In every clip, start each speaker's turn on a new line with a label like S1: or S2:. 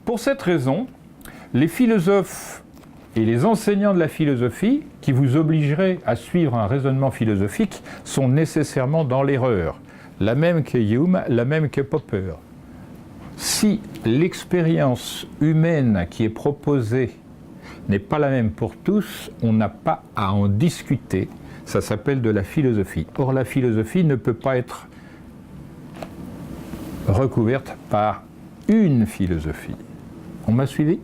S1: Pour cette raison, les philosophes et les enseignants de la philosophie, qui vous obligeraient à suivre un raisonnement philosophique, sont nécessairement dans l'erreur. La même que Hume, la même que Popper. Si l'expérience humaine qui est proposée n'est pas la même pour tous, on n'a pas à en discuter. Ça s'appelle de la philosophie. Or, la philosophie ne peut pas être recouverte par une philosophie. On m'a suivi ?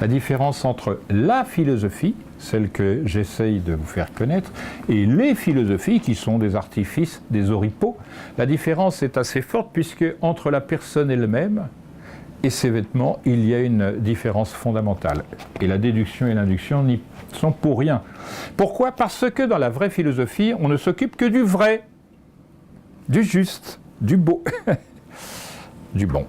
S1: La différence entre la philosophie, celle que j'essaye de vous faire connaître, et les philosophies, qui sont des artifices, des oripeaux, la différence est assez forte puisque entre la personne elle-même et ses vêtements, il y a une différence fondamentale. Et la déduction et l'induction n'y sont pour rien. Pourquoi ? Parce que dans la vraie philosophie, on ne s'occupe que du vrai, du juste, du beau, du bon.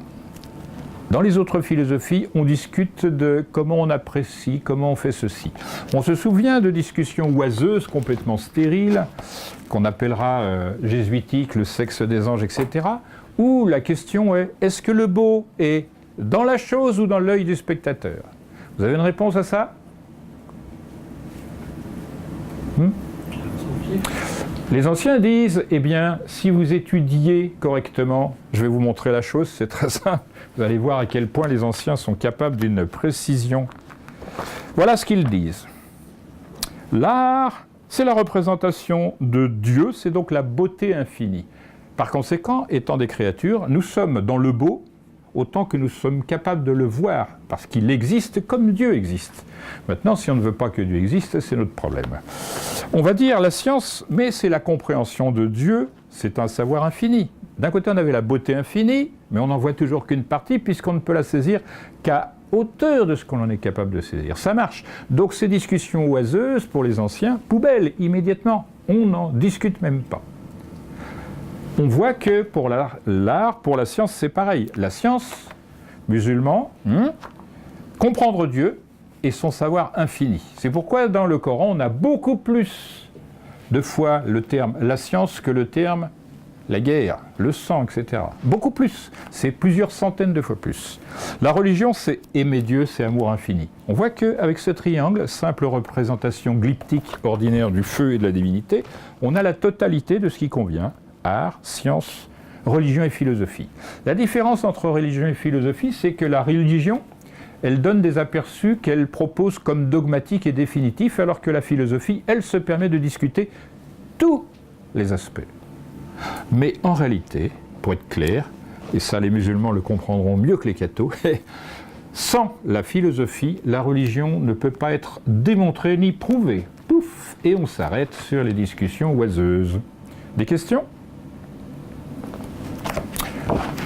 S1: Dans les autres philosophies, on discute de comment on apprécie, comment on fait ceci. On se souvient de discussions oiseuses, complètement stériles, qu'on appellera jésuitiques, le sexe des anges, etc., où la question est, est-ce que le beau est dans la chose ou dans l'œil du spectateur ? Vous avez une réponse à ça ? Les anciens disent, eh bien, si vous étudiez correctement, je vais vous montrer la chose, c'est très simple, vous allez voir à quel point les anciens sont capables d'une précision. Voilà ce qu'ils disent. L'art, c'est la représentation de Dieu, c'est donc la beauté infinie. Par conséquent, étant des créatures, nous sommes dans le beau, autant que nous sommes capables de le voir, parce qu'il existe comme Dieu existe. Maintenant, si on ne veut pas que Dieu existe, c'est notre problème. On va dire la science, mais c'est la compréhension de Dieu, c'est un savoir infini. D'un côté, on avait la beauté infinie, mais on n'en voit toujours qu'une partie, puisqu'on ne peut la saisir qu'à hauteur de ce qu'on en est capable de saisir. Ça marche. Donc ces discussions oiseuses, pour les anciens, poubelle, immédiatement. On n'en discute même pas. On voit que pour l'art, pour la science, c'est pareil. La science, musulman, comprendre Dieu et son savoir infini. C'est pourquoi dans le Coran, on a beaucoup plus de fois le terme la science que le terme la guerre, le sang, etc. Beaucoup plus. C'est plusieurs centaines de fois plus. La religion, c'est aimer Dieu, c'est amour infini. On voit qu'avec ce triangle, simple représentation glyptique ordinaire du feu et de la divinité, on a la totalité de ce qui convient. Art, science, religion et philosophie. La différence entre religion et philosophie, c'est que la religion, elle donne des aperçus qu'elle propose comme dogmatiques et définitifs, alors que la philosophie, elle se permet de discuter tous les aspects. Mais en réalité, pour être clair, et ça les musulmans le comprendront mieux que les cathos, sans la philosophie, la religion ne peut pas être démontrée ni prouvée. Pouf, et on s'arrête sur les discussions oiseuses. Des questions ?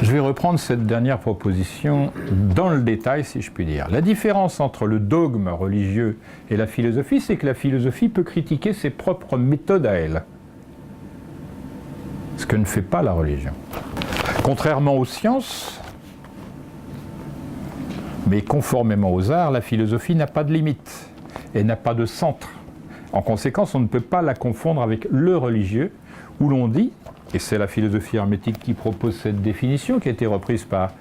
S1: Je vais reprendre cette dernière proposition dans le détail, si je puis dire. La différence entre le dogme religieux et la philosophie, c'est que la philosophie peut critiquer ses propres méthodes à elle. Ce que ne fait pas la religion. Contrairement aux sciences, mais conformément aux arts, la philosophie n'a pas de limite et n'a pas de centre. En conséquence, on ne peut pas la confondre avec le religieux, où l'on dit, et c'est la philosophie hermétique qui propose cette définition, qui a été reprise par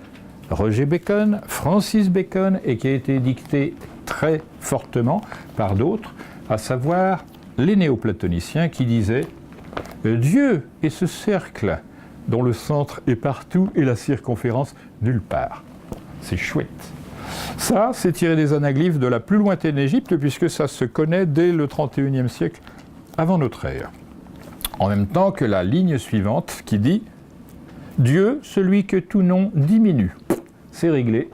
S1: Roger Bacon, Francis Bacon, et qui a été dictée très fortement par d'autres, à savoir les néoplatoniciens qui disaient « Dieu est ce cercle dont le centre est partout et la circonférence nulle part ». C'est chouette. Ça, c'est tiré des anaglyphes de la plus lointaine Égypte, puisque ça se connaît dès le 31e siècle avant notre ère. En même temps que la ligne suivante qui dit « Dieu, celui que tout nom diminue ». C'est réglé,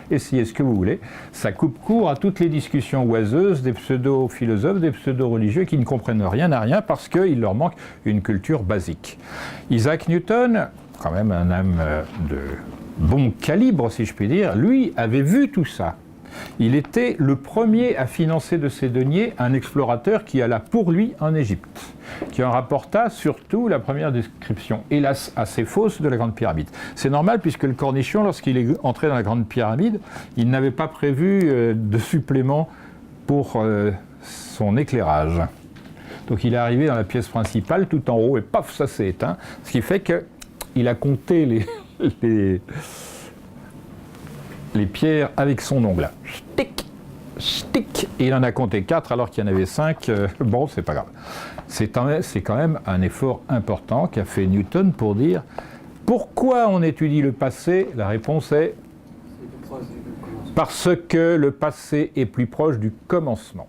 S1: essayez ce que vous voulez. Ça coupe court à toutes les discussions oiseuses des pseudo-philosophes, des pseudo-religieux qui ne comprennent rien à rien parce qu'il leur manque une culture basique. Isaac Newton, quand même un homme de bon calibre, si je puis dire, lui avait vu tout ça. Il était le premier à financer de ses deniers un explorateur qui alla pour lui en Égypte, qui en rapporta surtout la première description, hélas assez fausse, de la Grande Pyramide. C'est normal puisque le cornichon, lorsqu'il est entré dans la Grande Pyramide, il n'avait pas prévu de supplément pour son éclairage. Donc il est arrivé dans la pièce principale, tout en haut, et paf, ça s'est éteint, ce qui fait qu'il a compté les pierres avec son ongle. Ch'tic, ch'tic. Et il en a compté 4 alors qu'il y en avait 5. Bon, c'est pas grave. C'est quand même un effort important qu'a fait Newton pour dire pourquoi on étudie le passé. La réponse est parce que le passé est plus proche du commencement.